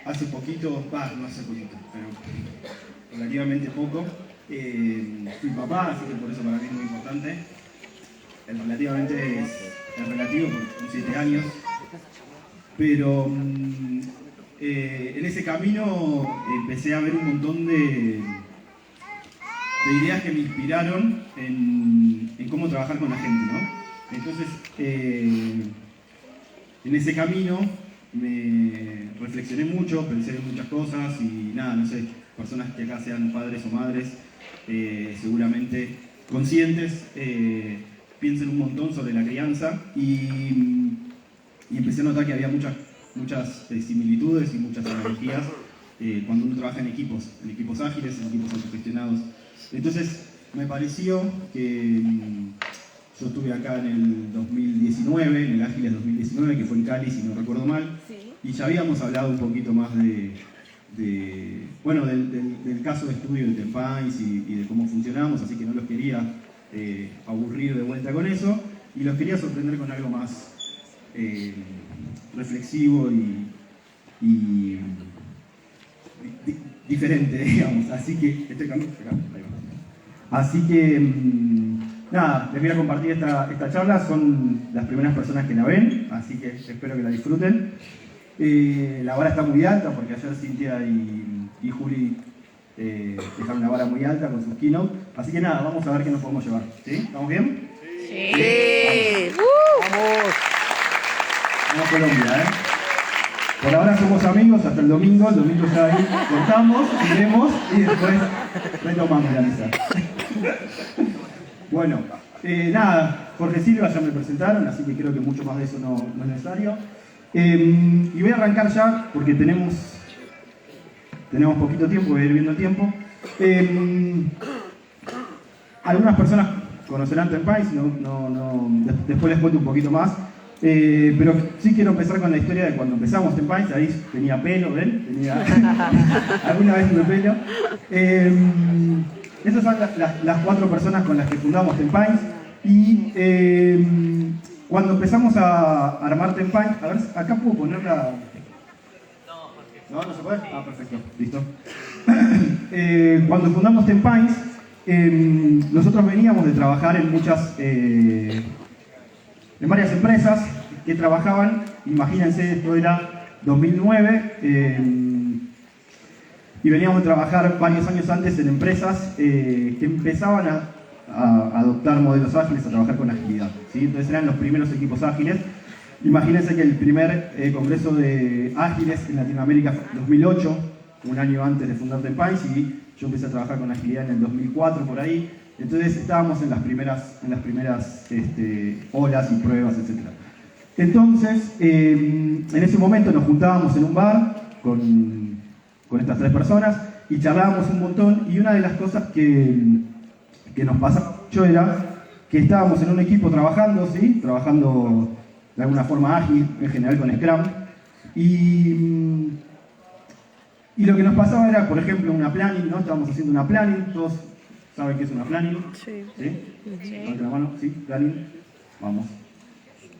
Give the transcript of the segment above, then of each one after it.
hace poquito, no hace poquito, pero relativamente poco, fui papá, así que por eso para mí es muy importante. El relativamente es relativo, porque son 7 años, pero en ese camino empecé a ver un montón de ideas que me inspiraron en cómo trabajar con la gente, ¿no? Entonces, en ese camino me reflexioné mucho, pensé en muchas cosas y nada, no sé, personas que acá sean padres o madres, seguramente conscientes, piensen un montón sobre la crianza y empecé a notar que había muchas similitudes y muchas analogías cuando uno trabaja en equipos ágiles, en equipos autogestionados. Entonces me pareció que yo estuve acá en el 2019, en el Ágiles 2019, que fue en Cali, si no recuerdo mal, sí. Y ya habíamos hablado un poquito más del caso de estudio de Tempines y de cómo funcionamos, así que no los quería aburrir de vuelta con eso, y los quería sorprender con algo más reflexivo y diferente, digamos. Así que, nada, les voy a compartir esta charla, son las primeras personas que la ven, así que espero que la disfruten. La vara está muy alta, porque ayer Cintia y Juli dejaron la vara muy alta con sus keynote, así que nada, vamos a ver qué nos podemos llevar. ¿Sí? ¿Estamos bien? Sí. ¡Vamos! Vamos Colombia, ¿eh? Por ahora somos amigos hasta el domingo ya ahí cortamos, iremos y después retomamos la misa. Bueno, nada, Jorge Silva ya me presentaron, así que creo que mucho más de eso no es necesario. Y voy a arrancar ya, porque tenemos poquito tiempo, voy a ir viendo el tiempo. Algunas personas conocerán Tempines, después les cuento un poquito más. Pero sí quiero empezar con la historia de cuando empezamos Tempines. Ahí tenía pelo, ¿ven? Tenía alguna vez tuve pelo. Esas son las 4 personas con las que fundamos Tempines. Y cuando empezamos a armar Tempines, a ver, acá puedo poner la... ¿No se puede? Ah, perfecto, listo. Cuando fundamos Tempines, nosotros veníamos de trabajar en varias empresas que trabajaban, imagínense, esto era 2009, y veníamos de trabajar varios años antes en empresas que empezaban a adoptar modelos ágiles, a trabajar con agilidad, ¿sí? Entonces eran los primeros equipos ágiles. Imagínense que el primer congreso de ágiles en Latinoamérica fue en 2008, un año antes de fundar Tempines, y yo empecé a trabajar con agilidad en el 2004, por ahí. Entonces estábamos en las primeras olas y pruebas, etc. Entonces, en ese momento nos juntábamos en un bar con estas 3 personas y charlábamos un montón, y una de las cosas que nos pasaba mucho era que estábamos en un equipo trabajando, ¿sí? Trabajando de alguna forma ágil, en general con Scrum, y lo que nos pasaba era, por ejemplo, una planning, ¿no? Estábamos haciendo una planning, todos ¿saben qué es una planning? Sí. ¿Sí? Levante la mano, ¿sí? Planning. Vamos.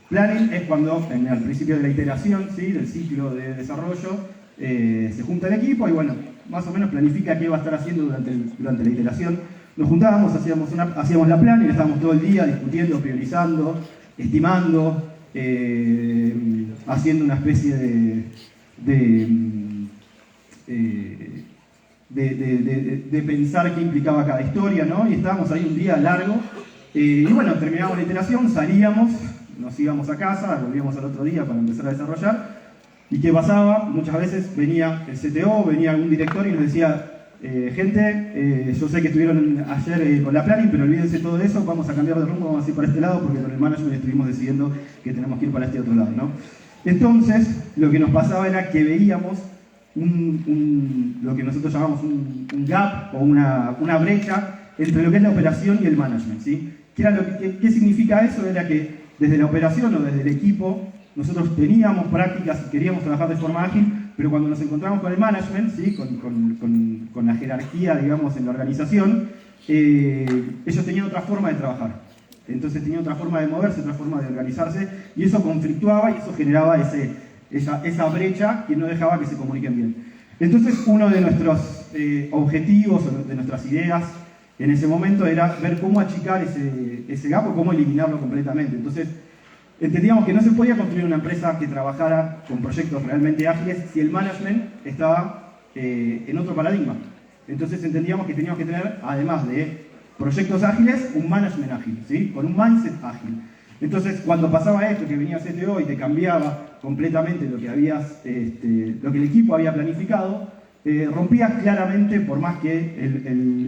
Planning es cuando, al principio de la iteración, ¿sí? Del ciclo de desarrollo, se junta el equipo y, bueno, más o menos planifica qué va a estar haciendo durante la iteración. Nos juntábamos, hacíamos la planning, estábamos todo el día discutiendo, priorizando, estimando, haciendo una especie de pensar qué implicaba cada historia, ¿no? Y estábamos ahí un día largo, y bueno, terminábamos la iteración, salíamos, nos íbamos a casa, volvíamos al otro día para empezar a desarrollar. ¿Y qué pasaba? Muchas veces venía el CTO, venía algún director y nos decía, gente, yo sé que estuvieron ayer con la planning, pero olvídense todo eso, vamos a cambiar de rumbo, vamos a ir para este lado, porque con el management estuvimos decidiendo que tenemos que ir para este otro lado, ¿no? Entonces, lo que nos pasaba era que veíamos lo que nosotros llamamos un gap o una brecha entre lo que es la operación y el management, ¿sí? ¿Qué significa eso? Era que desde la operación o desde el equipo nosotros teníamos prácticas y queríamos trabajar de forma ágil, pero cuando nos encontramos con el management, ¿sí? con la jerarquía, digamos, en la organización, ellos tenían otra forma de trabajar. Entonces tenían otra forma de moverse, otra forma de organizarse, y eso conflictuaba y eso generaba esa brecha que no dejaba que se comuniquen bien. Entonces, uno de nuestros objetivos, de nuestras ideas en ese momento era ver cómo achicar ese gap o cómo eliminarlo completamente. Entonces, entendíamos que no se podía construir una empresa que trabajara con proyectos realmente ágiles si el management estaba en otro paradigma. Entonces entendíamos que teníamos que tener, además de proyectos ágiles, un management ágil, ¿sí? Con un mindset ágil. Entonces, cuando pasaba esto, que venía CTO y te cambiaba completamente lo que el equipo había planificado, rompías claramente, por más que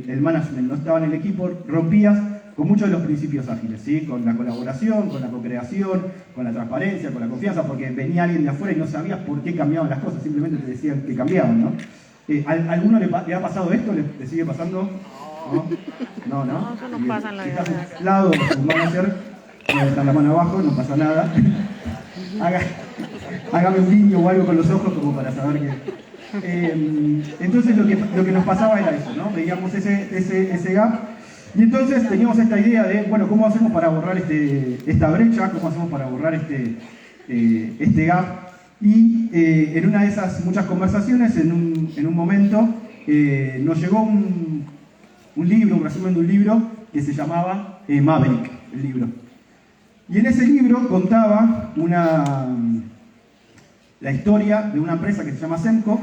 el management no estaba en el equipo, rompías con muchos de los principios ágiles, ¿sí? Con la colaboración, con la co-creación, con la transparencia, con la confianza, porque venía alguien de afuera y no sabías por qué cambiaban las cosas, simplemente te decían que cambiaban, ¿no? ¿A alguno le ha pasado esto? ¿Le sigue pasando? ¿No? No, eso no pasa en la vida. Si estás al lado de tu manager, puede dejar la mano abajo, no pasa nada. Hágame un guiño o algo con los ojos como para saber que... entonces lo que nos pasaba era eso, ¿no? Veíamos ese gap y entonces teníamos esta idea de, bueno, ¿cómo hacemos para borrar esta brecha? ¿Cómo hacemos para borrar este gap? Y en una de esas muchas conversaciones, en un momento, nos llegó un libro, un resumen de un libro que se llamaba Maverick, el libro. Y en ese libro contaba la historia de una empresa que se llama Semco,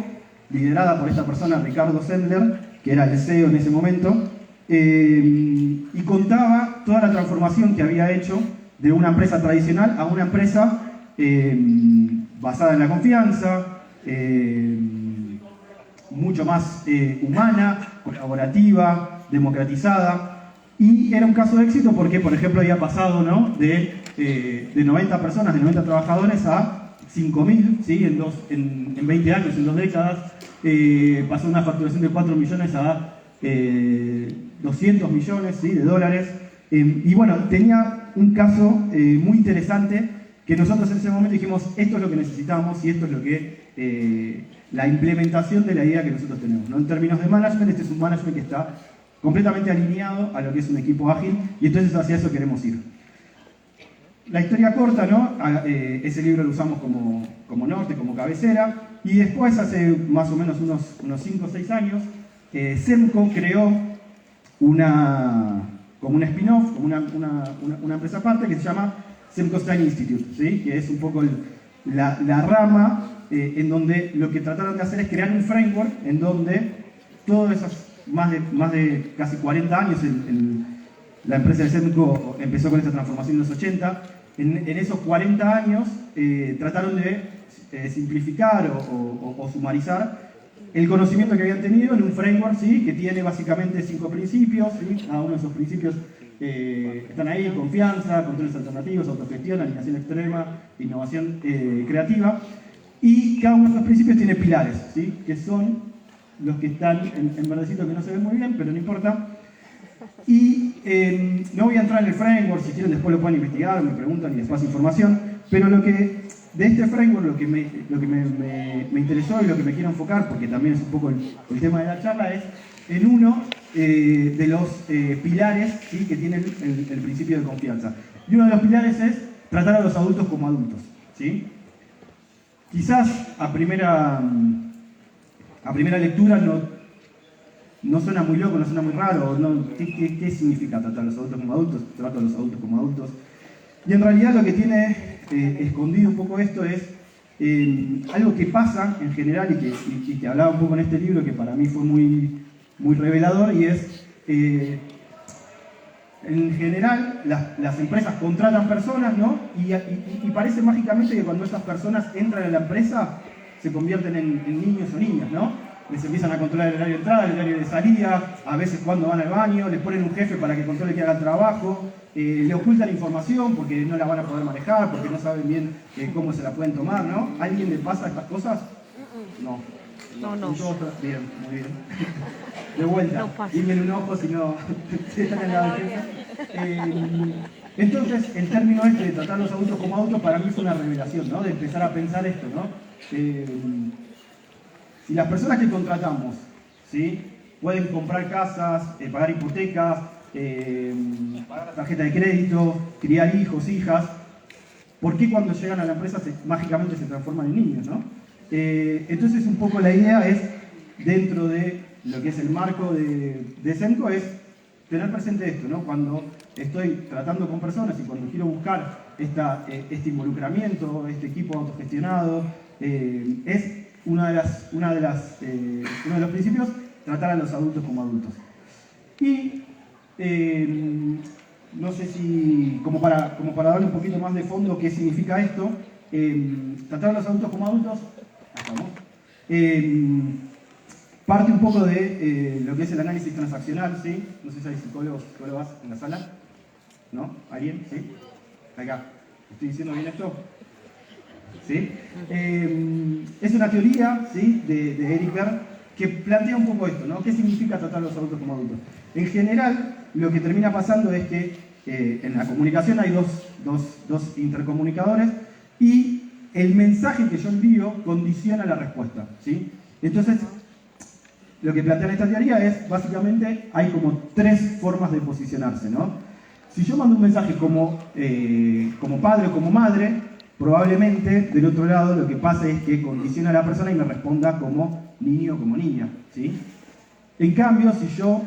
liderada por esta persona, Ricardo Sendler, que era el CEO en ese momento, y contaba toda la transformación que había hecho de una empresa tradicional a una empresa basada en la confianza, mucho más humana, colaborativa, democratizada. Y era un caso de éxito porque, por ejemplo, había pasado, ¿no? de 90 personas, de 90 trabajadores a 5.000, ¿sí? en 20 años, en 2 décadas. Pasó de una facturación de 4 millones a 200 millones, ¿sí? de dólares. Y bueno, tenía un caso muy interesante que nosotros en ese momento dijimos, esto es lo que necesitamos y esto es lo que la implementación de la idea que nosotros tenemos, ¿no? En términos de management, este es un management que está completamente alineado a lo que es un equipo ágil y entonces hacia eso queremos ir. La historia corta, ¿no? Ese libro lo usamos como norte, como cabecera, y después, hace más o menos unos 5 o 6 años, Semco creó como un spin-off, como una empresa aparte que se llama Semco Stein Institute, ¿sí? Que es un poco la rama en donde lo que trataron de hacer es crear un framework en donde todas esas más de casi 40 años la empresa de Semco empezó con esta transformación en los 80. En esos 40 años trataron de simplificar o sumarizar el conocimiento que habían tenido en un framework, ¿sí? Que tiene básicamente 5 principios, ¿sí? Cada uno de esos principios están ahí: confianza, controles alternativos, autogestión, alineación extrema, innovación creativa. Y cada uno de esos principios tiene pilares, ¿sí? Que son los que están en verdecito, que no se ven muy bien, pero no importa. Y no voy a entrar en el framework, si quieren después lo pueden investigar, me preguntan y les paso información, pero de este framework lo que me interesó y lo que me quiero enfocar, porque también es un poco el tema de la charla, es en uno de los pilares, ¿sí? Que tiene el principio de confianza. Y uno de los pilares es tratar a los adultos como adultos, ¿sí? Quizás a primera lectura no suena muy loco, no suena muy raro, ¿no? ¿Qué significa tratar a los adultos como adultos? Trato a los adultos como adultos. Y en realidad lo que tiene escondido un poco esto es algo que pasa en general y que hablaba un poco en este libro, que para mí fue muy, muy revelador, y es, en general, las empresas contratan personas, ¿no? Y parece mágicamente que cuando esas personas entran en la empresa se convierten en niños o niñas, ¿no? Les empiezan a controlar el horario de entrada, el horario de salida, a veces cuando van al baño, les ponen un jefe para que controle que haga el trabajo, le ocultan información porque no la van a poder manejar, porque no saben bien cómo se la pueden tomar, ¿no? ¿A alguien le pasa estas cosas? No. No. Bien, muy bien. De vuelta, No díganle un ojo si no si están en la defensa. Entonces, el término este de tratar a los adultos como adultos para mí fue una revelación, ¿no? De empezar a pensar esto, ¿no? Si las personas que contratamos, ¿sí? Pueden comprar casas, pagar hipotecas, pagar la tarjeta de crédito, criar hijos, hijas, ¿por qué cuando llegan a la empresa mágicamente se transforman en niños, ¿no? Entonces, un poco la idea es, dentro de lo que es el marco de SEMCO, es tener presente esto, ¿no? Cuando estoy tratando con personas y cuando quiero buscar este involucramiento, este equipo autogestionado, es uno de los principios, tratar a los adultos como adultos. Y no sé si, como para darle un poquito más de fondo qué significa esto, tratar a los adultos como adultos, parte un poco de lo que es el análisis transaccional, ¿sí? No sé si hay psicólogas en la sala, ¿no? ¿Alguien? ¿Sí? Acá. ¿Estoy diciendo bien esto? ¿Sí? Es una teoría, ¿sí? de Eric Berne, que plantea un poco esto, ¿no? ¿Qué significa tratar a los adultos como adultos? En general, lo que termina pasando es que en la comunicación hay dos intercomunicadores y el mensaje que yo envío condiciona la respuesta, ¿sí? Entonces, lo que plantea esta teoría es, básicamente, hay como 3 formas de posicionarse, ¿no? Si yo mando un mensaje como padre o como madre, probablemente del otro lado lo que pase es que condiciona a la persona y me responda como niño o como niña, ¿sí? En cambio, si yo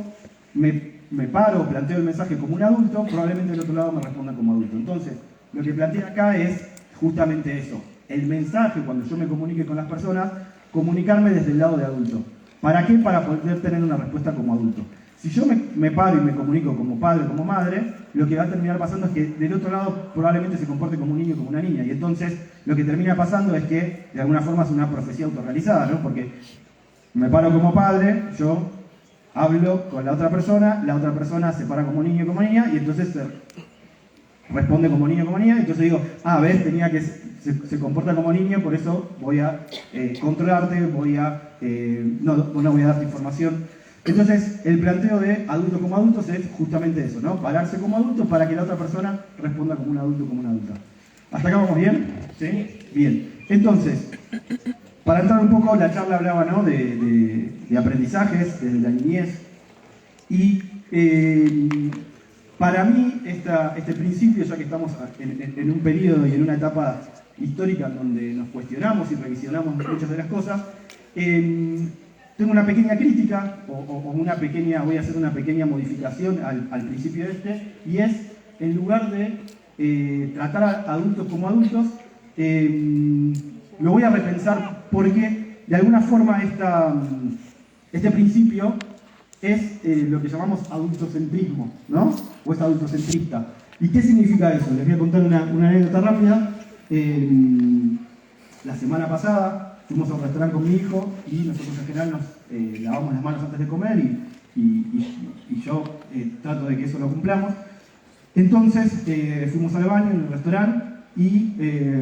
me paro, planteo el mensaje como un adulto, probablemente del otro lado me responda como adulto. Entonces, lo que plantea acá es justamente eso. El mensaje, cuando yo me comunique con las personas, comunicarme desde el lado de adulto. ¿Para qué? Para poder tener una respuesta como adulto. Si yo me paro y me comunico como padre o como madre, lo que va a terminar pasando es que del otro lado probablemente se comporte como un niño o como una niña. Y entonces lo que termina pasando es que de alguna forma es una profecía autorrealizada, ¿no? Porque me paro como padre, yo hablo con la otra persona se para como niño o como niña y entonces responde como niño o como niña. Y entonces digo, ves, se comporta como niño, por eso voy a controlarte, no voy a darte información. Entonces, el planteo de adultos como adultos es justamente eso, ¿no? Pararse como adulto para que la otra persona responda como un adulto o como una adulta. ¿Hasta acá vamos bien? ¿Sí? Bien. Entonces, para entrar un poco, la charla hablaba, ¿no? de aprendizajes desde la niñez. Y para mí, este principio, ya que estamos en un periodo y en una etapa histórica donde nos cuestionamos y revisionamos muchas de las cosas, tengo una pequeña crítica, voy a hacer una pequeña modificación al principio y es, en lugar de tratar a adultos como adultos, lo voy a repensar porque, de alguna forma, este principio es lo que llamamos adultocentrismo, ¿no? O es adultocentrista. ¿Y qué significa eso? Les voy a contar una anécdota rápida. La semana pasada fuimos a un restaurante con mi hijo y nosotros en general nos lavamos las manos antes de comer y yo trato de que eso lo cumplamos. Entonces fuimos al baño en el restaurante y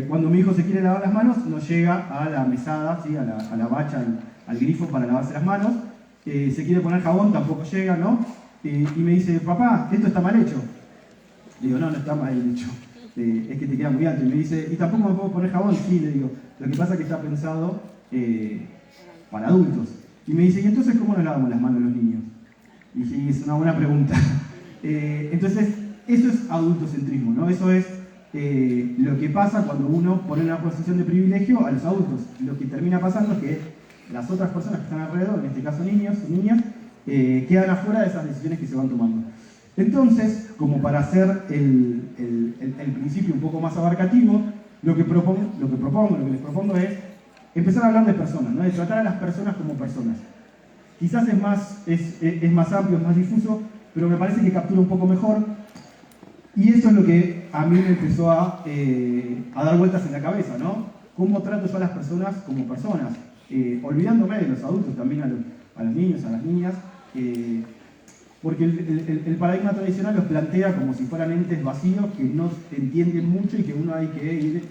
cuando mi hijo se quiere lavar las manos nos llega a la mesada, ¿sí? a la bacha, al grifo para lavarse las manos. Se quiere poner jabón, tampoco llega, ¿no? Y me dice, papá, esto está mal hecho. Digo, no está mal hecho. Es que te queda muy alto. Y me dice, ¿y tampoco me puedo poner jabón? Sí, le digo. Lo que pasa es que está pensado para adultos. Y me dice, ¿y entonces cómo nos lavamos las manos los niños? Y dije, es una buena pregunta. Entonces, eso es adultocentrismo, ¿no? Eso es lo que pasa cuando uno pone en una posición de privilegio a los adultos. Lo que termina pasando es que las otras personas que están alrededor, en este caso niños y niñas, quedan afuera de esas decisiones que se van tomando. Entonces, como para hacer el principio un poco más abarcativo, lo que les propongo es empezar a hablar de personas, ¿no? De tratar a las personas como personas. Quizás es más amplio, es más difuso, pero me parece que captura un poco mejor. Y eso es lo que a mí me empezó a dar vueltas en la cabeza, ¿no? ¿Cómo trato yo a las personas como personas? Olvidándome de los adultos, también a los niños, a las niñas. Porque el paradigma tradicional los plantea como si fueran entes vacíos que no entienden mucho y que uno hay que ir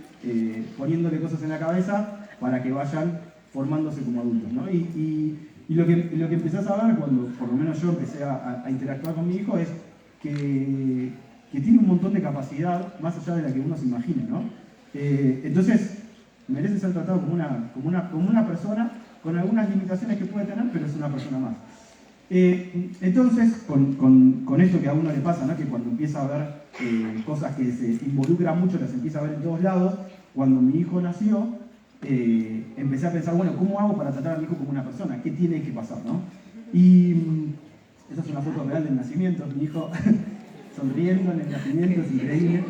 poniéndole cosas en la cabeza para que vayan formándose como adultos, ¿no? Y lo que empezás a ver cuando, por lo menos yo empecé a interactuar con mi hijo, es que tiene un montón de capacidad más allá de la que uno se imagina, ¿no? Entonces, merece ser tratado como una persona con algunas limitaciones que puede tener, pero es una persona más. Entonces, con esto que a uno le pasa, ¿no? Que cuando empieza a ver cosas que se involucran mucho, las empieza a ver en todos lados, cuando mi hijo nació, empecé a pensar, bueno, ¿cómo hago para tratar a mi hijo como una persona? ¿Qué tiene que pasar, no? Y esta es una foto real del nacimiento, mi hijo sonriendo en el nacimiento, es increíble.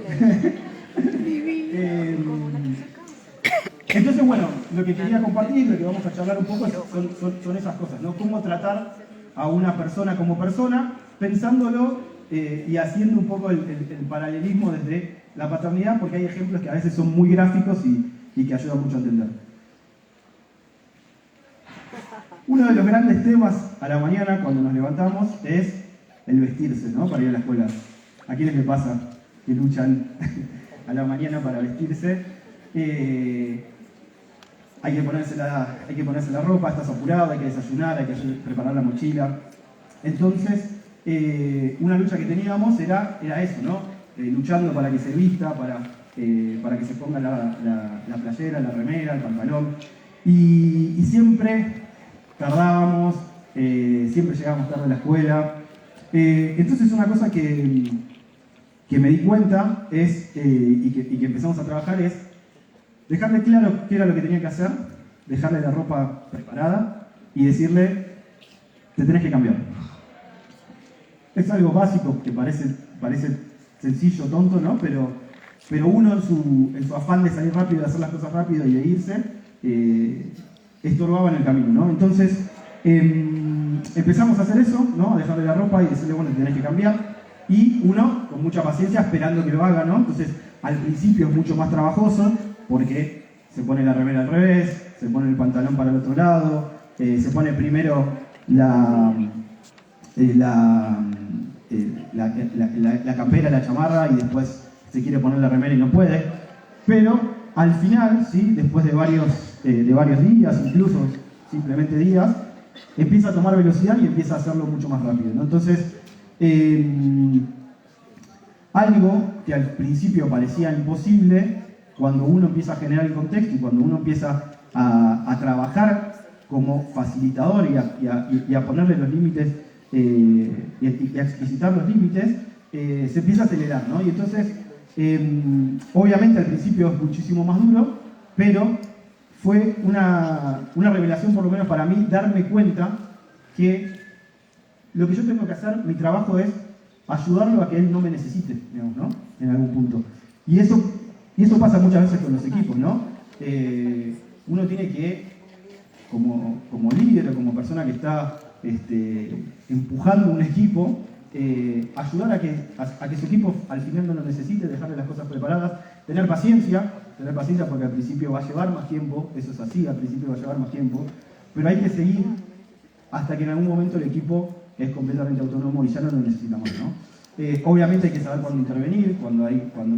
Entonces, bueno, lo que quería compartir, lo que vamos a charlar un poco son esas cosas, ¿no? Cómo tratar a una persona como persona, pensándolo y haciendo un poco el paralelismo desde la paternidad, porque hay ejemplos que a veces son muy gráficos y que ayudan mucho a entender. Uno de los grandes temas a la mañana cuando nos levantamos es el vestirse, ¿no? Para ir a la escuela. ¿A quiénes les pasa que luchan a la mañana para vestirse? Hay que ponerse la ropa, estás apurado, hay que desayunar, hay que preparar la mochila. Entonces, una lucha que teníamos era eso, ¿no? Luchando para que se vista, para que se ponga la playera, la remera, el pantalón. Y siempre tardábamos, siempre llegábamos tarde a la escuela. Entonces una cosa que me di cuenta es, y que empezamos a trabajar es dejarle claro qué era lo que tenía que hacer, dejarle la ropa preparada y decirle, te tenés que cambiar. Es algo básico que parece sencillo, tonto, ¿no? Pero uno en su afán de salir rápido, de hacer las cosas rápido y de irse, estorbaba en el camino, ¿no? Entonces, empezamos a hacer eso, ¿no? A dejarle la ropa y decirle, bueno, te tenés que cambiar. Y uno, con mucha paciencia, esperando que lo haga, ¿no? Entonces, al principio es mucho más trabajoso, porque se pone la remera al revés, se pone el pantalón para el otro lado, se pone primero la campera, la chamarra, y después se quiere poner la remera y no puede. Pero al final, ¿sí? Después de varios días, incluso simplemente días, empieza a tomar velocidad y empieza a hacerlo mucho más rápido, ¿no? Entonces, algo que al principio parecía imposible, cuando uno empieza a generar el contexto y cuando uno empieza a trabajar como facilitador y a ponerle los límites y a explicitar los límites, se empieza a acelerar, ¿no? Y entonces, obviamente al principio es muchísimo más duro, pero fue una revelación, por lo menos para mí, darme cuenta que lo que yo tengo que hacer, mi trabajo es ayudarlo a que él no me necesite, digamos, ¿no? En algún punto. Y eso pasa muchas veces con los equipos, ¿no? Uno tiene que, como líder o como persona que está empujando un equipo, ayudar a que su equipo al final no lo necesite, dejarle las cosas preparadas, tener paciencia porque al principio va a llevar más tiempo, eso es así, al principio va a llevar más tiempo, pero hay que seguir hasta que en algún momento el equipo es completamente autónomo y ya no lo necesita más, ¿no? Obviamente hay que saber cuándo intervenir, cuando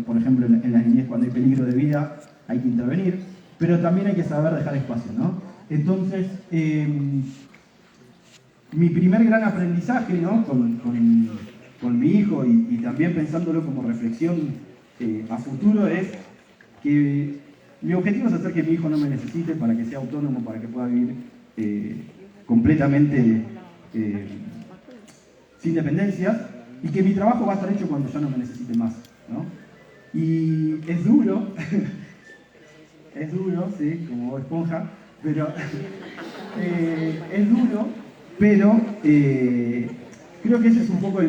por ejemplo en la niñez, cuando hay peligro de vida, hay que intervenir, pero también hay que saber dejar espacio, ¿no? Entonces, mi primer gran aprendizaje, ¿no? con mi hijo y también pensándolo como reflexión a futuro es que mi objetivo es hacer que mi hijo no me necesite para que sea autónomo, para que pueda vivir completamente sin dependencias, y que mi trabajo va a estar hecho cuando ya no me necesite más, ¿no? Y es duro, es duro, sí, como esponja, pero es duro, pero creo que ese es un poco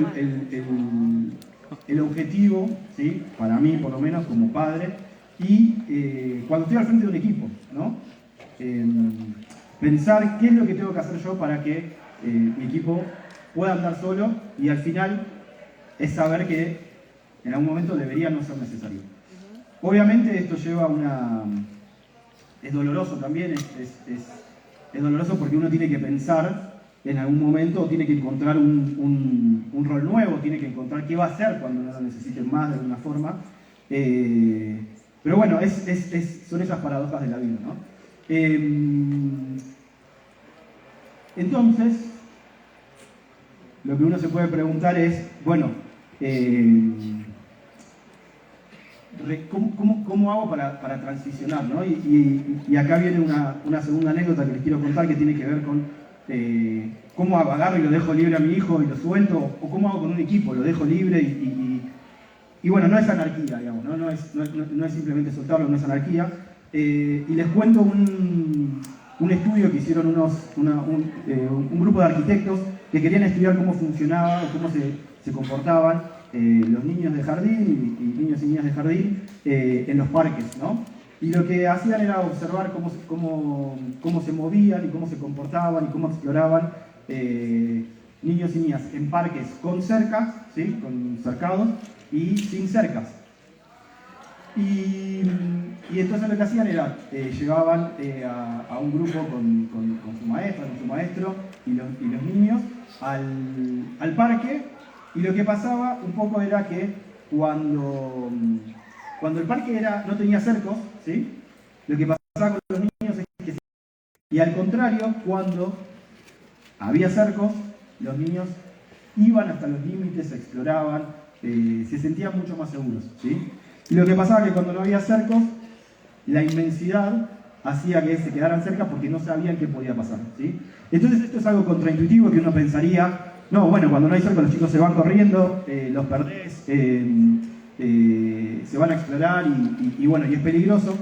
el objetivo, ¿sí? Para mí, por lo menos, como padre, y cuando estoy al frente de un equipo, ¿no? Pensar qué es lo que tengo que hacer yo para que mi equipo pueda andar solo, y al final es saber que en algún momento debería no ser necesario. Obviamente esto lleva es doloroso también, es doloroso porque uno tiene que pensar en algún momento, o tiene que encontrar un rol nuevo, tiene que encontrar qué va a hacer cuando no lo necesiten más de alguna forma. Pero bueno, son esas paradojas de la vida, ¿no? Entonces, lo que uno se puede preguntar es, bueno, ¿cómo hago para transicionar, ¿no? Y acá viene una segunda anécdota que les quiero contar, que tiene que ver con ¿cómo agarro y lo dejo libre a mi hijo y lo suelto? ¿O cómo hago con un equipo? ¿Lo dejo libre y bueno, no es anarquía, digamos, ¿no? No es simplemente soltarlo, no es anarquía. Y les cuento un estudio que hicieron un grupo de arquitectos que querían estudiar cómo funcionaba o cómo se comportaban los niños de jardín y niños y niñas de jardín en los parques, ¿no? Y lo que hacían era observar cómo se movían y cómo se comportaban y cómo exploraban niños y niñas en parques con cercas, ¿sí? Con cercados y sin cercas. Y entonces lo que hacían era, llevaban a un grupo con su maestra, con su maestro y los niños al parque, y lo que pasaba un poco era que cuando el parque no tenía cercos, ¿sí? Lo que pasaba con los niños es que y al contrario, cuando había cercos, los niños iban hasta los límites, exploraban, se sentían mucho más seguros, ¿sí? Y lo que pasaba es que cuando no había cercos, la inmensidad hacía que se quedaran cerca porque no sabían qué podía pasar, ¿sí? Entonces esto es algo contraintuitivo que uno pensaría, no, bueno, cuando no hay cercos los chicos se van corriendo, los perdés, se van a explorar y bueno, y es peligroso.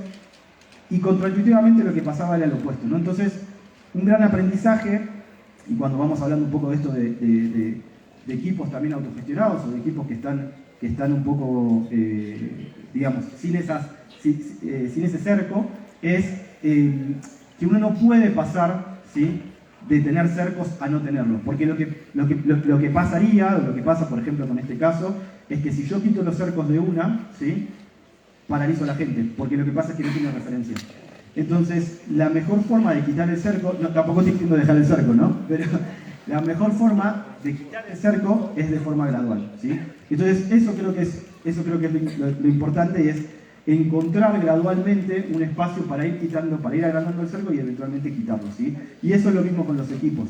Y contraintuitivamente lo que pasaba era lo opuesto, ¿no? Entonces, un gran aprendizaje, y cuando vamos hablando un poco de esto de equipos también autogestionados o de equipos que están un poco, digamos, sin ese cerco, es que uno no puede pasar, ¿sí?, de tener cercos a no tenerlos. Porque lo que pasaría, o lo que pasa, por ejemplo, con este caso, es que si yo quito los cercos de una, ¿sí?, paralizo a la gente, porque lo que pasa es que no tiene referencia. Entonces, la mejor forma de quitar el cerco, no, tampoco estoy diciendo dejar el cerco, ¿no? Pero la mejor forma de quitar el cerco es de forma gradual, ¿sí? Entonces, eso creo que es lo importante, y es encontrar gradualmente un espacio para ir quitando, para ir agrandando el cerco y eventualmente quitarlo, ¿sí? Y eso es lo mismo con los equipos.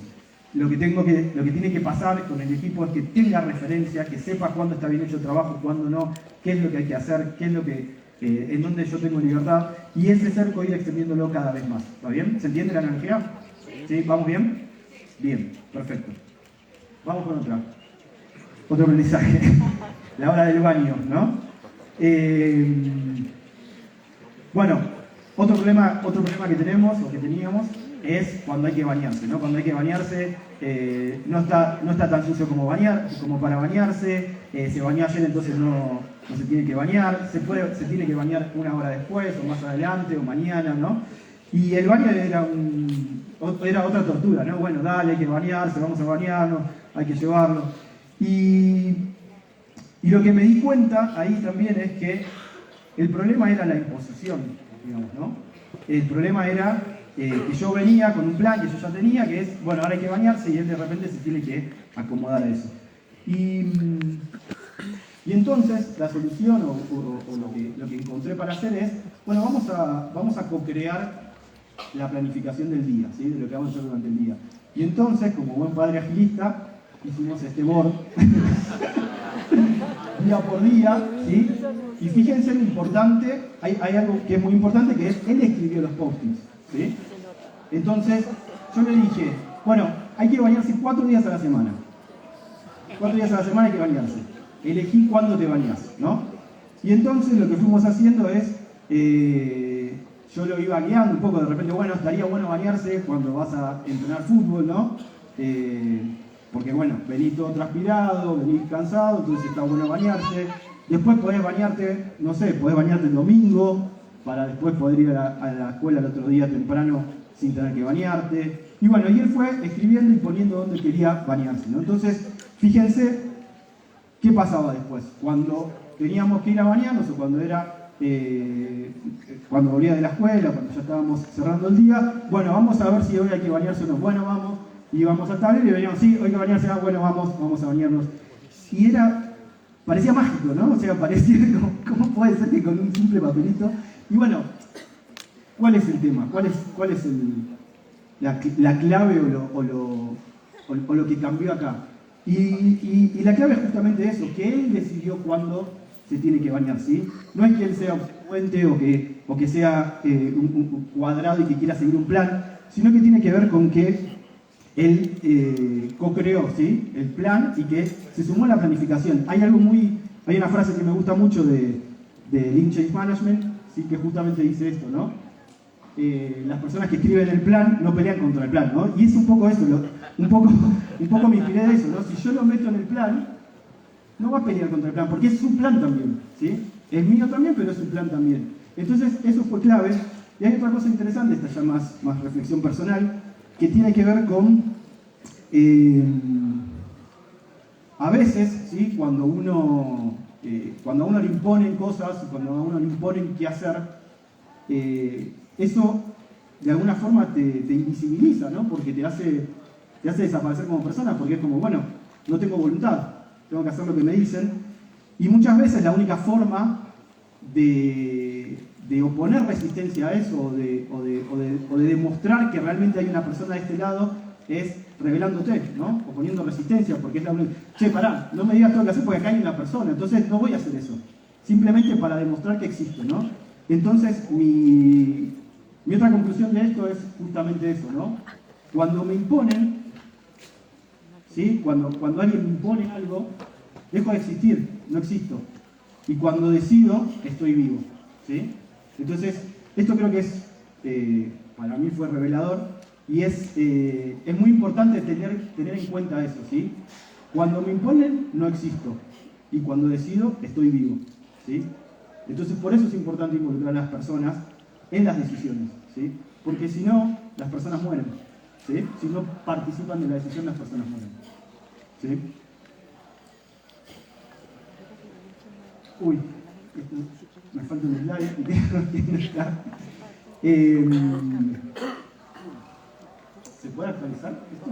Lo que tiene que pasar con el equipo es que tenga referencia, que sepa cuándo está bien hecho el trabajo, cuándo no, qué es lo que hay que hacer, qué es lo que en donde yo tengo libertad, y ese cerco ir extendiéndolo cada vez más. ¿Está bien? ¿Se entiende la analogía? ¿Sí? ¿Vamos bien? Bien, perfecto. Vamos con otro aprendizaje. La hora del baño, ¿no? Bueno, otro problema que tenemos, o que teníamos, es cuando hay que bañarse, ¿no? Cuando hay que bañarse, no está tan sucio como para bañarse, se bañó ayer, entonces no se tiene que bañar, se tiene que bañar una hora después, o más adelante, o mañana, ¿no? Y el baño era otra tortura, ¿no? Bueno, dale, hay que bañarse, vamos a bañarnos, hay que llevarlo. Y lo que me di cuenta ahí también es que el problema era la imposición, digamos, ¿no? El problema era que yo venía con un plan que yo ya tenía, que es, bueno, ahora hay que bañarse, y él de repente se tiene que acomodar a eso. Y entonces la solución o lo que encontré para hacer es, bueno, vamos a co-crear la planificación del día, ¿sí? De lo que vamos a hacer durante el día. Y entonces, como buen padre agilista, hicimos este board día por día, ¿sí? Y fíjense lo importante, hay algo que es muy importante, que es, él escribió los post-its, ¿sí? Entonces, yo le dije, bueno, hay que bañarse 4 días a la semana. 4 días a la semana hay que bañarse. Elegí cuándo te bañas, ¿no? Y entonces lo que fuimos haciendo es, yo lo iba guiando un poco, de repente, bueno, estaría bueno bañarse cuando vas a entrenar fútbol, ¿no? Porque bueno, venís todo transpirado, venís cansado, entonces está bueno bañarse. Después podés bañarte, no sé, podés bañarte el domingo, para después poder ir a la escuela el otro día temprano sin tener que bañarte. Y bueno, y él fue escribiendo y poniendo dónde quería bañarse, ¿no? Entonces, fíjense qué pasaba después. Cuando teníamos que ir a bañarnos, o cuando volvía de la escuela, cuando ya estábamos cerrando el día, bueno, vamos a ver si hoy hay que bañarse o no. Bueno, vamos, y íbamos al tablero y veníamos, sí, hoy hay que bañarse, bueno, vamos a bañarnos. Y parecía mágico, ¿no? O sea, parecía ¿cómo puede ser que con un simple papelito? Y bueno, ¿cuál es el tema? ¿Cuál es la clave o lo que cambió acá? Y la clave es justamente eso, que él decidió cuándo se tiene que bañar, ¿sí? No es que él sea obsecuente o que sea un cuadrado y que quiera seguir un plan, sino que tiene que ver con que él co-creó, ¿sí?, el plan y que se sumó a la planificación. Hay una frase que me gusta mucho de Lean Change Management, ¿sí?, que justamente dice esto, ¿no? Las personas que escriben el plan no pelean contra el plan, ¿no? Y es un poco eso, un poco me inspiré de eso, ¿no? Si yo lo meto en el plan, no va a pelear contra el plan, porque es un plan también, ¿sí? Es mío también, pero es un plan también. Entonces, eso fue clave. Y hay otra cosa interesante, esta ya más reflexión personal, que tiene que ver con, a veces, ¿sí?, cuando a uno le imponen cosas, cuando a uno le imponen qué hacer, eso de alguna forma te invisibiliza, ¿no? Porque te hace desaparecer como persona, porque es como, bueno, no tengo voluntad, tengo que hacer lo que me dicen. Y muchas veces la única forma de oponer resistencia a eso o de demostrar que realmente hay una persona de este lado es revelándote, ¿no? O poniendo resistencia, porque es la única... Che, pará, no me digas todo lo que hacer porque acá hay una persona, entonces no voy a hacer eso. Simplemente para demostrar que existe, ¿no? Entonces, mi otra conclusión de esto es justamente eso, ¿no? Cuando me imponen, ¿sí?, cuando alguien me impone algo, dejo de existir, no existo. Y cuando decido, estoy vivo, ¿sí? Entonces, esto creo que para mí fue revelador y es muy importante tener en cuenta eso, ¿sí? Cuando me imponen, no existo. Y cuando decido, estoy vivo, ¿sí? Entonces, por eso es importante involucrar a las personas en las decisiones, ¿sí? Porque si no, las personas mueren, ¿sí? Si no participan de la decisión, las personas mueren, ¿sí? Uy, me falta un slide y tengo que no está. ¿Se puede actualizar esto?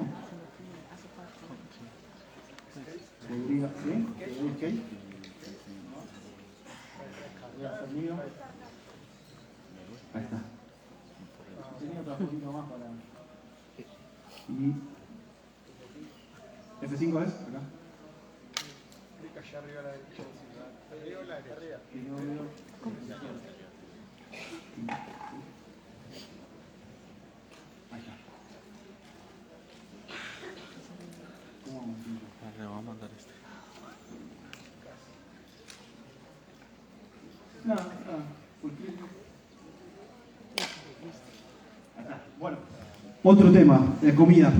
Podría, ¿sí? Ok. Ahí está. Tenía otro poquito más para... Y... F5 es, acá. Clic allá arriba a la derecha. Arriba o la derecha. Ahí está. ¿Cómo vamos? Le vamos a mandar este. No, full click. Ahí está. Bueno. Otro tema, comida.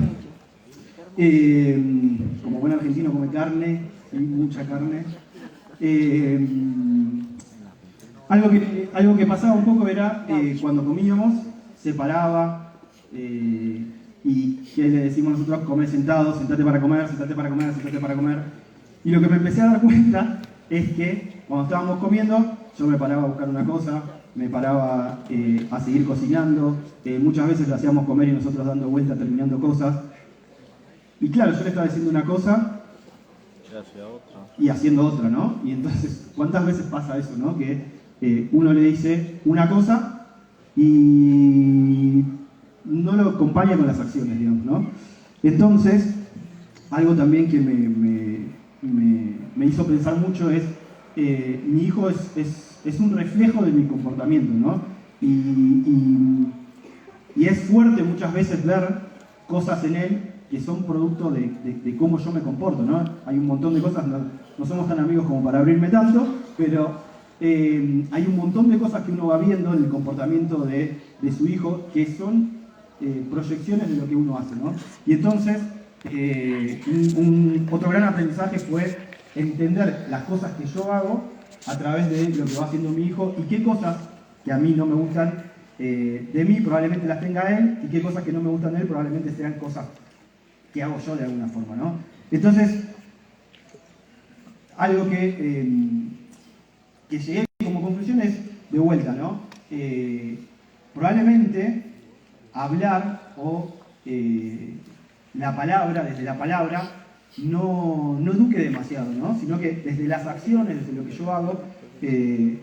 Como buen argentino come carne, ¿sí?, mucha carne. Algo que pasaba un poco era cuando comíamos, se paraba y ¿qué le decimos nosotros? Comer sentado, sentate para comer, sentate para comer, sentate para comer. Y lo que me empecé a dar cuenta es que cuando estábamos comiendo, yo me paraba a buscar una cosa, me paraba a seguir cocinando, muchas veces lo hacíamos comer y nosotros dando vueltas, terminando cosas. Y claro, yo le estaba diciendo una cosa y haciendo otra, ¿no? Y entonces, ¿cuántas veces pasa eso, no? Que uno le dice una cosa y no lo acompaña con las acciones, digamos, ¿no? Entonces, algo también que me hizo pensar mucho es, mi hijo es un reflejo de mi comportamiento, ¿no? Y es fuerte muchas veces ver cosas en él que son producto de cómo yo me comporto, ¿no? Hay un montón de cosas, no somos tan amigos como para abrirme tanto, pero hay un montón de cosas que uno va viendo en el comportamiento de su hijo que son proyecciones de lo que uno hace, ¿no? Y entonces, otro gran aprendizaje fue entender las cosas que yo hago a través de lo que va haciendo mi hijo y qué cosas que a mí no me gustan de mí probablemente las tenga él y qué cosas que no me gustan de él probablemente sean cosas que hago yo de alguna forma, ¿no? Entonces, algo que llegué como conclusión es, de vuelta, ¿no? Probablemente hablar o la palabra, desde la palabra, no eduque demasiado, ¿no? Sino que desde las acciones, desde lo que yo hago,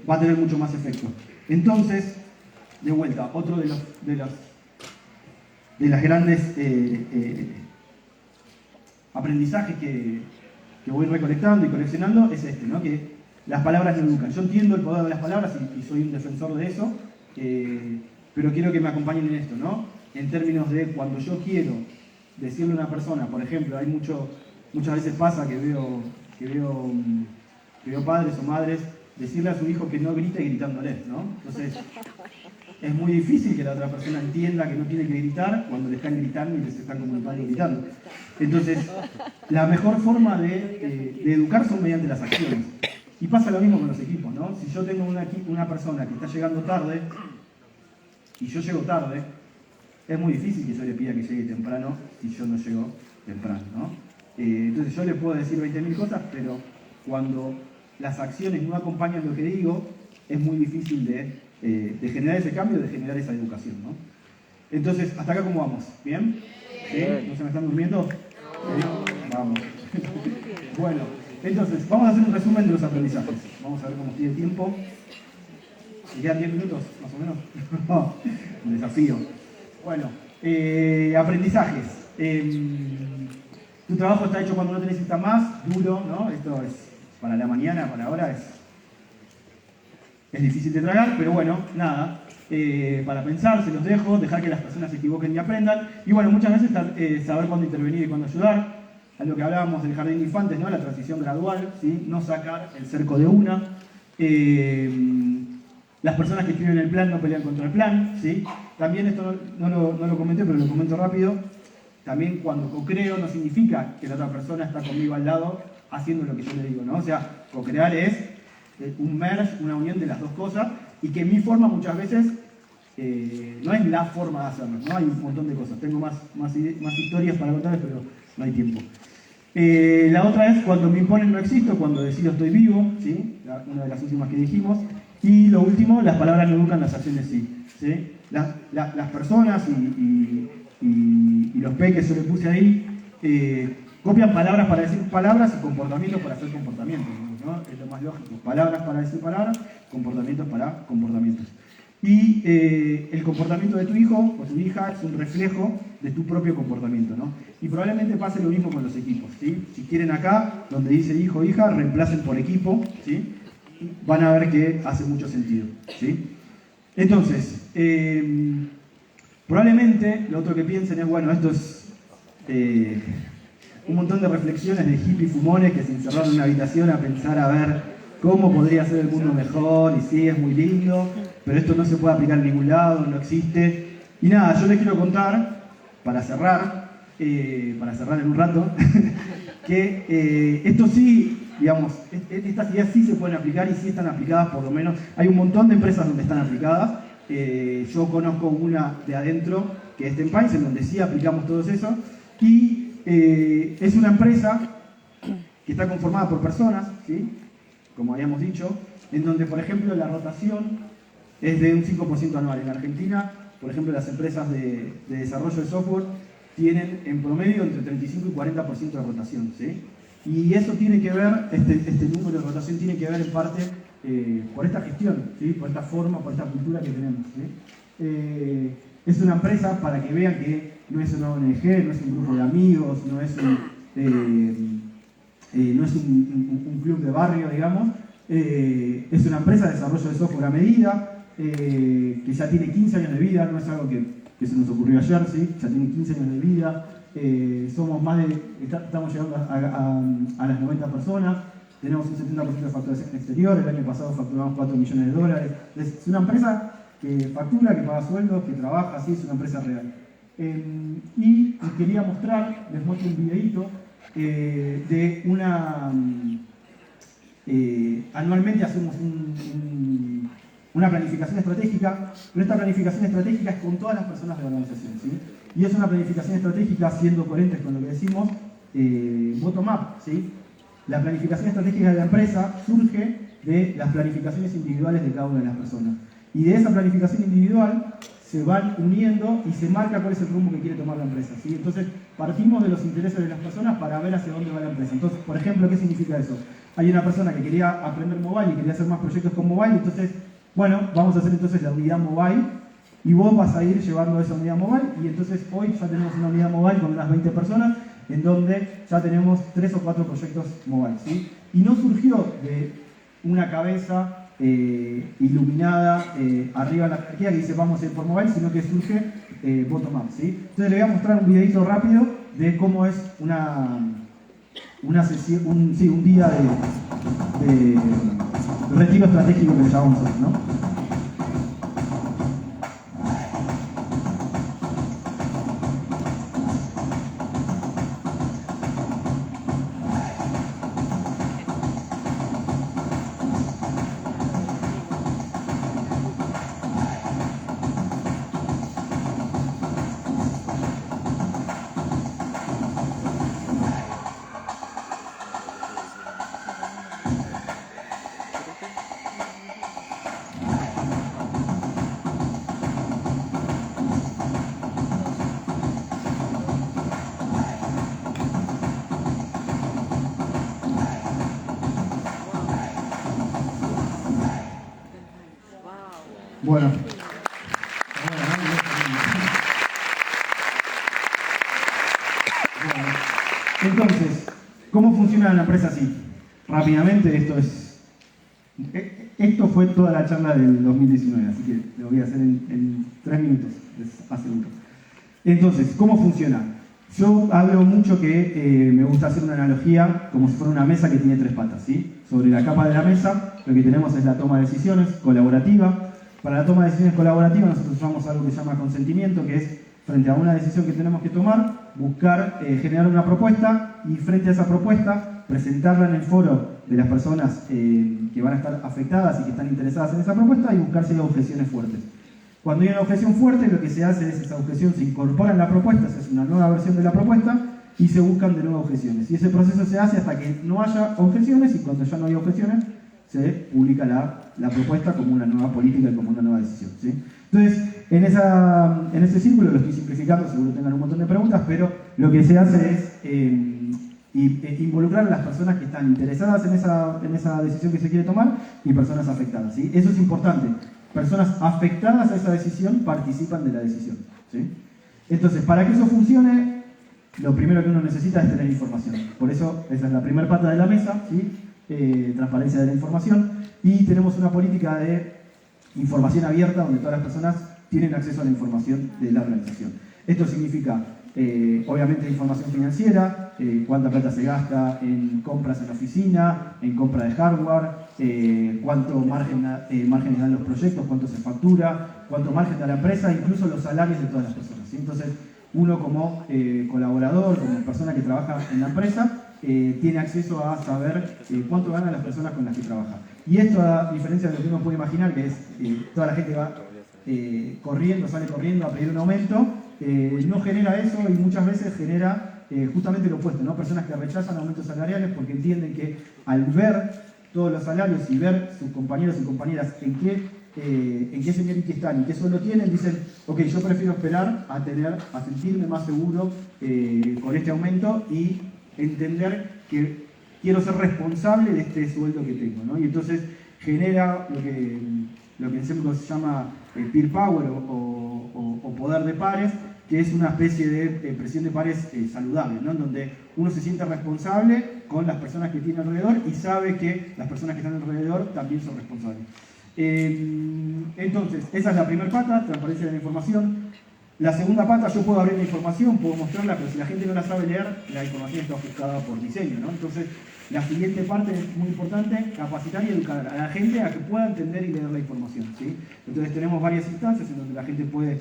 va a tener mucho más efecto. Entonces, de vuelta, otro de las grandes aprendizajes que voy recolectando y coleccionando es este, ¿no? Que las palabras no educan. Yo entiendo el poder de las palabras y soy un defensor de eso, pero quiero que me acompañen en esto, ¿no? En términos de cuando yo quiero decirle a una persona, por ejemplo, muchas veces pasa que veo padres o madres decirle a su hijo que no grite gritándole, ¿no? Entonces, es muy difícil que la otra persona entienda que no tiene que gritar cuando le están gritando y les están comunicando gritando. Entonces, la mejor forma de educar son mediante las acciones. Y pasa lo mismo con los equipos, ¿no? Si yo tengo una persona que está llegando tarde y yo llego tarde, es muy difícil que yo le pida que llegue temprano si yo no llego temprano, ¿no? Entonces yo le puedo decir 20.000 cosas, pero cuando las acciones no acompañan lo que digo, es muy difícil de generar ese cambio, de generar esa educación, ¿no? Entonces, ¿hasta acá cómo vamos? ¿Bien? ¿Sí? ¿No se me están durmiendo? ¿Sí? Vamos. Bueno, entonces, vamos a hacer un resumen de los aprendizajes. Vamos a ver cómo tiene tiempo. ¿Me quedan 10 minutos, más o menos? Un desafío. Bueno, aprendizajes. Tu trabajo está hecho cuando no te necesitas más, duro, ¿no? Esto es para la mañana, para ahora es difícil de tragar, pero bueno, nada. Para pensar, se los dejo, dejar que las personas se equivoquen y aprendan. Y bueno, muchas veces saber cuándo intervenir y cuándo ayudar. A lo que hablábamos del jardín de infantes, ¿no? La transición gradual, ¿sí? No sacar el cerco de una. Las personas que escriben el plan no pelean contra el plan, ¿sí? También esto no lo comenté, pero lo comento rápido. También cuando co-creo no significa que la otra persona está conmigo al lado haciendo lo que yo le digo, ¿no? O sea, co-crear es un merge, una unión de las dos cosas, y que mi forma muchas veces no es la forma de hacerlo, ¿no? Hay un montón de cosas. Tengo más historias para contarles, pero no hay tiempo. La otra es cuando me imponen no existo, cuando decido estoy vivo, ¿sí? Una de las últimas que dijimos. Y lo último, las palabras no educan, las acciones sí, ¿sí? Las personas y los P que yo le puse ahí copian palabras para decir palabras y comportamientos para hacer comportamientos, ¿no? Es lo más lógico. Palabras para decir palabras, comportamientos para comportamientos. Y el comportamiento de tu hijo o tu hija es un reflejo de tu propio comportamiento, ¿no? Y probablemente pase lo mismo con los equipos, ¿sí? Si quieren acá, donde dice hijo o hija, reemplacen por equipo, ¿sí? Van a ver que hace mucho sentido, ¿sí? Entonces, probablemente lo otro que piensen es, bueno, esto es un montón de reflexiones de hippies fumones que se encerraron en una habitación a pensar a ver cómo podría ser el mundo mejor, y sí, es muy lindo, pero esto no se puede aplicar en ningún lado, no existe. Y nada, yo les quiero contar, para cerrar en un rato, que esto sí, digamos, estas ideas sí se pueden aplicar y sí están aplicadas, por lo menos. Hay un montón de empresas donde están aplicadas. Yo conozco una de adentro, que es Tenpines, en donde sí aplicamos todo eso. Y es una empresa que está conformada por personas, ¿sí? Como habíamos dicho, en donde, por ejemplo, la rotación es de un 5% anual. En Argentina, por ejemplo, las empresas de desarrollo de software tienen en promedio entre 35 y 40% de rotación, ¿sí? Y eso tiene que ver, este número de rotación tiene que ver en parte por esta gestión, ¿sí? Por esta forma, por esta cultura que tenemos, ¿sí? Es una empresa para que vean que no es una ONG, no es un grupo de amigos, no es un club de barrio, digamos. Es una empresa de desarrollo de software a medida, que ya tiene 15 años de vida, no es algo que se nos ocurrió ayer, ¿sí? Ya tiene 15 años de vida. Somos estamos llegando a las 90 personas, tenemos un 70% de facturación exterior, el año pasado facturamos $4 millones. Es una empresa que factura, que paga sueldos, que trabaja, así, es una empresa real. Y quería mostrar, les muestro un videito de una... anualmente hacemos una planificación estratégica, pero esta planificación estratégica es con todas las personas de la organización, ¿sí? Y es una planificación estratégica, siendo coherentes con lo que decimos, bottom-up, ¿sí? La planificación estratégica de la empresa surge de las planificaciones individuales de cada una de las personas. Y de esa planificación individual se van uniendo y se marca cuál es el rumbo que quiere tomar la empresa, ¿sí? Entonces, partimos de los intereses de las personas para ver hacia dónde va la empresa. Entonces, por ejemplo, ¿qué significa eso? Hay una persona que quería aprender mobile y quería hacer más proyectos con mobile, entonces, bueno, vamos a hacer entonces la unidad mobile y vos vas a ir llevando esa unidad mobile, y entonces hoy ya tenemos una unidad mobile con unas 20 personas en donde ya tenemos 3 o 4 proyectos mobile, ¿sí? Y no surgió de una cabeza iluminada arriba en la jerarquía que dice vamos a ir por mobile, sino que surge bottom up, ¿sí? Entonces les voy a mostrar un videito rápido de cómo es una sesión, un día de retiro estratégico que le llamamos nosotros, ¿no? Bueno. Entonces, ¿cómo funciona la empresa así? Rápidamente, esto fue toda la charla del 2019, así que lo voy a hacer en 3 minutos, hace mucho. Entonces, ¿cómo funciona? Yo hablo mucho que me gusta hacer una analogía como si fuera una mesa que tiene 3 patas, ¿sí? Sobre la capa de la mesa, lo que tenemos es la toma de decisiones colaborativa. Para la toma de decisiones colaborativas nosotros usamos algo que se llama consentimiento, que es frente a una decisión que tenemos que tomar, buscar generar una propuesta y frente a esa propuesta presentarla en el foro de las personas que van a estar afectadas y que están interesadas en esa propuesta y buscarse objeciones fuertes. Cuando hay una objeción fuerte, lo que se hace es esa objeción se incorpora en la propuesta, se hace una nueva versión de la propuesta y se buscan de nuevo objeciones. Y ese proceso se hace hasta que no haya objeciones y cuando ya no hay objeciones se publica la propuesta como una nueva política y como una nueva decisión, ¿sí? Entonces, en ese círculo, lo estoy simplificando, seguro tengan un montón de preguntas, pero lo que se hace es involucrar a las personas que están interesadas en esa decisión que se quiere tomar y personas afectadas, ¿sí? Eso es importante. Personas afectadas a esa decisión participan de la decisión, ¿sí? Entonces, para que eso funcione, lo primero que uno necesita es tener información. Por eso, esa es la primera pata de la mesa, ¿sí? Transparencia de la información, y tenemos una política de información abierta donde todas las personas tienen acceso a la información de la organización. Esto significa, obviamente, información financiera, cuánta plata se gasta en compras en oficina, en compra de hardware, cuánto margen dan los proyectos, cuánto se factura, cuánto margen da la empresa, incluso los salarios de todas las personas, ¿sí? Entonces, uno como colaborador, como persona que trabaja en la empresa, tiene acceso a saber cuánto ganan las personas con las que trabaja. Y esto, a diferencia de lo que uno puede imaginar, que es toda la gente va sale corriendo a pedir un aumento, no genera eso y muchas veces genera justamente lo opuesto, ¿no? Personas que rechazan aumentos salariales porque entienden que al ver todos los salarios y ver sus compañeros y compañeras en qué seniority están y qué sueldo tienen, dicen, ok, yo prefiero esperar a sentirme más seguro con este aumento y entender que quiero ser responsable de este sueldo que tengo, ¿no? Y entonces genera lo que en SEMCO se llama peer power o poder de pares, que es una especie de presión de pares saludable, ¿no? En donde uno se siente responsable con las personas que tiene alrededor y sabe que las personas que están alrededor también son responsables. Entonces, esa es la primera pata, transparencia de la información. La segunda pata, yo puedo abrir la información, puedo mostrarla, pero si la gente no la sabe leer, la información está ajustada por diseño, ¿no? Entonces, la siguiente parte es muy importante, capacitar y educar a la gente a que pueda entender y leer la información, ¿sí? Entonces tenemos varias instancias en donde la gente puede,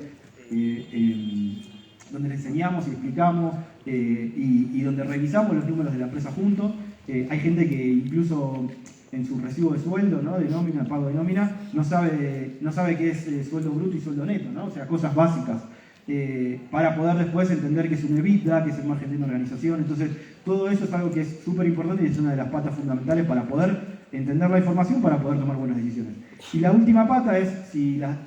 donde le enseñamos y explicamos y donde revisamos los números de la empresa juntos. Hay gente que incluso en su recibo de sueldo, ¿no? De nómina, pago de nómina, no sabe qué es sueldo bruto y sueldo neto, ¿no? O sea, cosas básicas. Para poder después entender qué es un EBITDA, qué es el margen de una organización. Entonces, todo eso es algo que es súper importante y es una de las patas fundamentales para poder entender la información, para poder tomar buenas decisiones. Y la última pata es, si las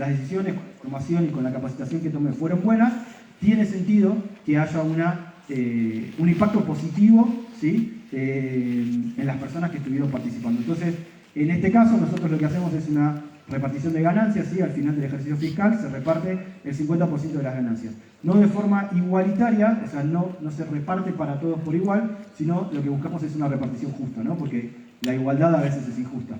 decisiones, formación y con la capacitación que tome fueron buenas, tiene sentido que haya un impacto positivo, ¿sí? En las personas que estuvieron participando. Entonces, en este caso, nosotros lo que hacemos es una repartición de ganancias, ¿sí? Al final del ejercicio fiscal se reparte el 50% de las ganancias. No de forma igualitaria, o sea, no se reparte para todos por igual, sino lo que buscamos es una repartición justa, ¿no? Porque la igualdad a veces es injusta.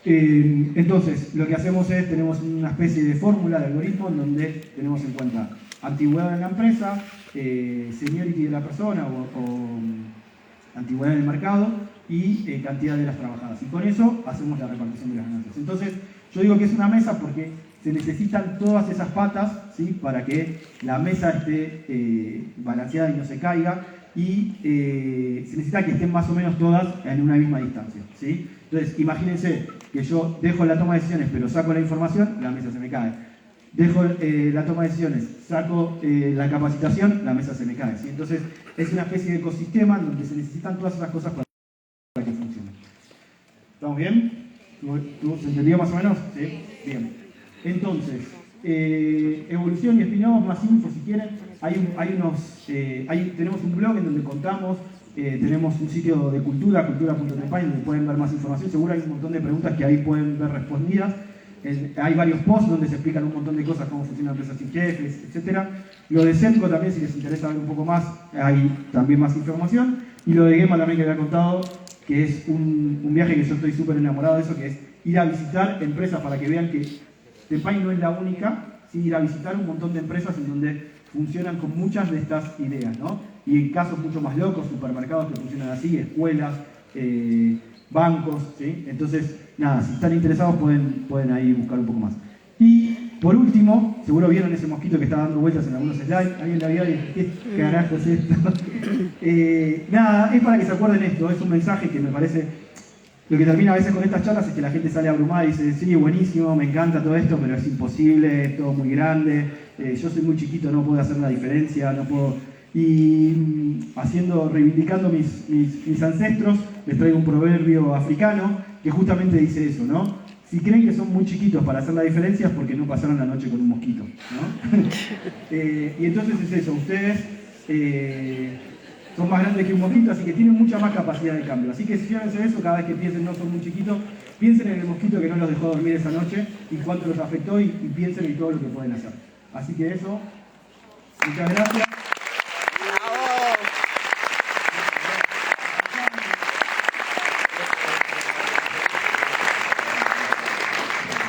Entonces, lo que hacemos es, tenemos una especie de fórmula, de algoritmo, en donde tenemos en cuenta antigüedad en la empresa, seniority de la persona o antigüedad en el mercado y cantidad de las trabajadas. Y con eso hacemos la repartición de las ganancias. Entonces, yo digo que es una mesa porque se necesitan todas esas patas, ¿sí?, para que la mesa esté balanceada y no se caiga, y se necesita que estén más o menos todas en una misma distancia, ¿sí? Entonces, imagínense que yo dejo la toma de decisiones pero saco la información, la mesa se me cae. Dejo la toma de decisiones, saco la capacitación, la mesa se me cae, ¿sí? Entonces, es una especie de ecosistema donde se necesitan todas esas cosas para que funcione. ¿Estamos bien? ¿Tú se entendió más o menos? ¿Sí? Bien. Entonces, evolución y spin-off, más info si quieren. Tenemos un blog en donde contamos, tenemos un sitio de cultura.tepine, donde pueden ver más información. Seguro hay un montón de preguntas que ahí pueden ver respondidas. Hay varios posts donde se explican un montón de cosas, cómo funciona la empresa sin jefes, etc. Lo de CENTCO también, si les interesa ver un poco más, hay también más información. Y lo de Gema también que había contado, que es un viaje que yo estoy súper enamorado de eso, que es ir a visitar empresas para que vean que Tepine no es la única, ¿sí? Ir a visitar un montón de empresas en donde funcionan con muchas de estas ideas, ¿no? Y en casos mucho más locos, supermercados que funcionan así, escuelas, bancos, ¿sí? Entonces, nada, si están interesados pueden ahí buscar un poco más. Y por último, seguro vieron ese mosquito que está dando vueltas en algunos slides, alguien la vio y dice, ¿qué carajo es esto? Nada, es para que se acuerden esto, es un mensaje que me parece. Lo que termina a veces con estas charlas es que la gente sale abrumada y dice, sí, buenísimo, me encanta todo esto, pero es imposible, es todo muy grande, yo soy muy chiquito, no puedo hacer la diferencia, no puedo... Y reivindicando mis ancestros, les traigo un proverbio africano que justamente dice eso, ¿no? Si creen que son muy chiquitos para hacer la diferencia es porque no pasaron la noche con un mosquito, ¿no? Y entonces es eso, ustedes son más grandes que un mosquito, así que tienen mucha más capacidad de cambio. Así que fíjense eso, cada vez que piensen no son muy chiquitos, piensen en el mosquito que no los dejó dormir esa noche y cuánto los afectó y piensen en todo lo que pueden hacer. Así que eso, muchas gracias.